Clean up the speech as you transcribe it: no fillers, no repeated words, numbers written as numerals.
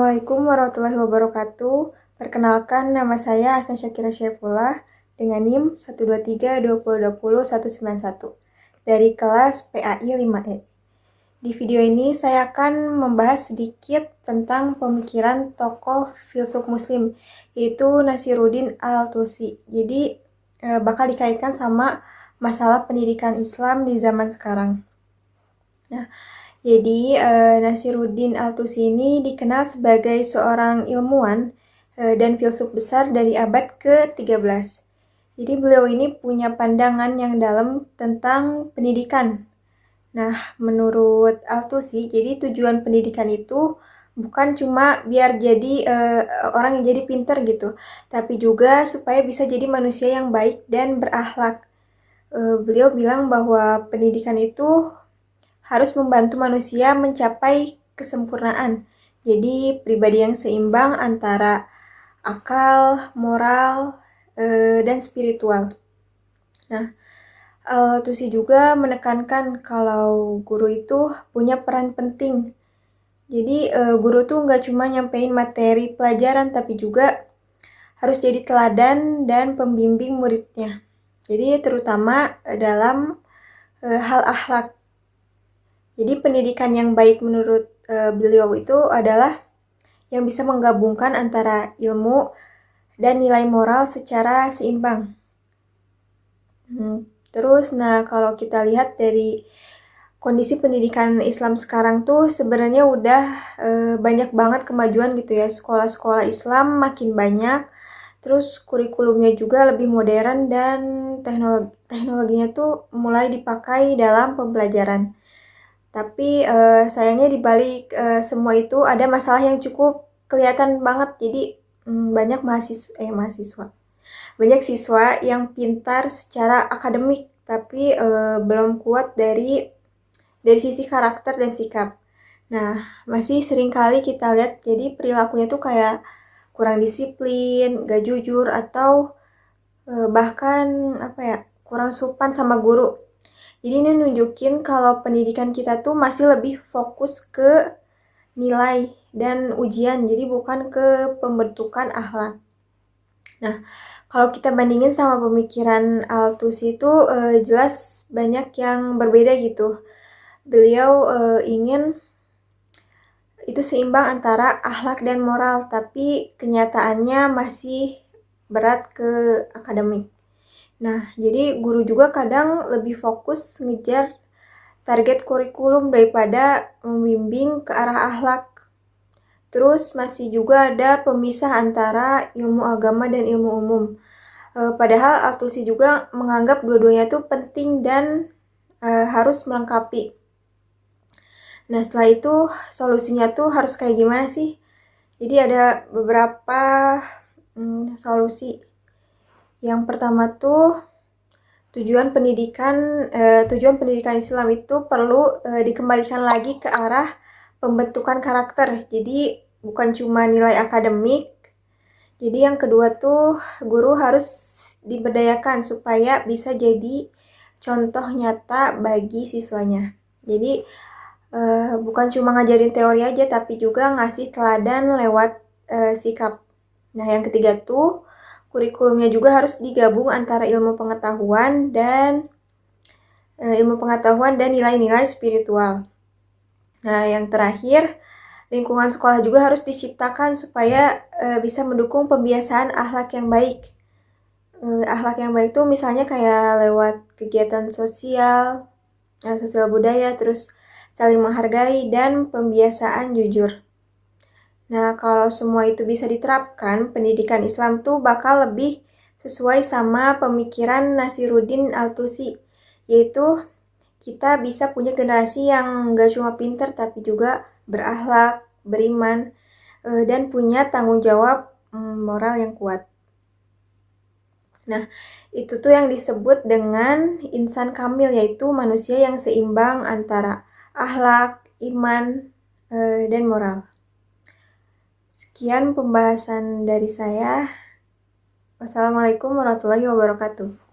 Assalamualaikum warahmatullahi wabarakatuh. Perkenalkan, nama saya Asna Syakira Syaifullah dengan NIM 1232020 191 dari kelas PAI 5E. Di video ini saya akan membahas sedikit tentang pemikiran tokoh filsuf muslim, yaitu Nasiruddin Al-Tusi. Jadi bakal dikaitkan sama masalah pendidikan Islam di zaman sekarang. Jadi Nasiruddin Al-Tusi ini dikenal sebagai seorang ilmuwan dan filsuf besar dari abad ke-13. Jadi beliau ini punya pandangan yang dalam tentang pendidikan. Nah, menurut Al-Tusi, jadi tujuan pendidikan itu bukan cuma biar jadi orang yang jadi pinter gitu, tapi juga supaya bisa jadi manusia yang baik dan berakhlak. Beliau bilang bahwa pendidikan itu harus membantu manusia mencapai kesempurnaan. Jadi pribadi yang seimbang antara akal, moral, dan spiritual. Nah, Tusi juga menekankan kalau guru itu punya peran penting. Jadi guru tuh nggak cuma nyampein materi pelajaran, tapi juga harus jadi teladan dan pembimbing muridnya. Jadi terutama dalam hal akhlak. Jadi pendidikan yang baik menurut beliau itu adalah yang bisa menggabungkan antara ilmu dan nilai moral secara seimbang. Terus, kalau kita lihat dari kondisi pendidikan Islam sekarang tuh sebenarnya udah banyak banget kemajuan gitu ya. Sekolah-sekolah Islam makin banyak, terus kurikulumnya juga lebih modern dan teknologinya tuh mulai dipakai dalam pembelajaran. Tapi sayangnya dibalik semua itu ada masalah yang cukup kelihatan banget. Jadi banyak banyak siswa yang pintar secara akademik, tapi belum kuat dari sisi karakter dan sikap. Nah, masih sering kali kita lihat jadi perilakunya tuh kayak kurang disiplin, gak jujur, atau bahkan kurang sopan sama guru. Jadi ini nunjukin kalau pendidikan kita tuh masih lebih fokus ke nilai dan ujian, jadi bukan ke pembentukan akhlak. Nah, kalau kita bandingin sama pemikiran Al-Tusi itu jelas banyak yang berbeda gitu. Beliau ingin itu seimbang antara akhlak dan moral, tapi kenyataannya masih berat ke akademik. Nah, jadi guru juga kadang lebih fokus ngejar target kurikulum daripada membimbing ke arah akhlak. Terus masih juga ada pemisah antara ilmu agama dan ilmu umum. Padahal Al-Tusi juga menganggap dua-duanya itu penting dan harus melengkapi. Nah, setelah itu solusinya tuh harus kayak gimana sih? Jadi ada beberapa solusi. Yang pertama tuh tujuan pendidikan Islam itu perlu dikembalikan lagi ke arah pembentukan karakter. Jadi bukan cuma nilai akademik. Jadi yang kedua tuh guru harus diberdayakan supaya bisa jadi contoh nyata bagi siswanya. Jadi bukan cuma ngajarin teori aja, tapi juga ngasih teladan lewat sikap. Nah, yang ketiga tuh kurikulumnya juga harus digabung antara ilmu pengetahuan dan nilai-nilai spiritual. Nah, yang terakhir, lingkungan sekolah juga harus diciptakan supaya bisa mendukung pembiasaan akhlak yang baik. Akhlak yang baik itu misalnya kayak lewat kegiatan sosial budaya, terus saling menghargai dan pembiasaan jujur. Nah, kalau semua itu bisa diterapkan, pendidikan Islam tuh bakal lebih sesuai sama pemikiran Nasiruddin Al-Tusi, yaitu kita bisa punya generasi yang gak cuma pinter tapi juga berakhlak, beriman, dan punya tanggung jawab moral yang kuat. Nah, itu tuh yang disebut dengan insan kamil, yaitu manusia yang seimbang antara akhlak, iman, dan moral. Sekian pembahasan dari saya. Wassalamualaikum warahmatullahi wabarakatuh.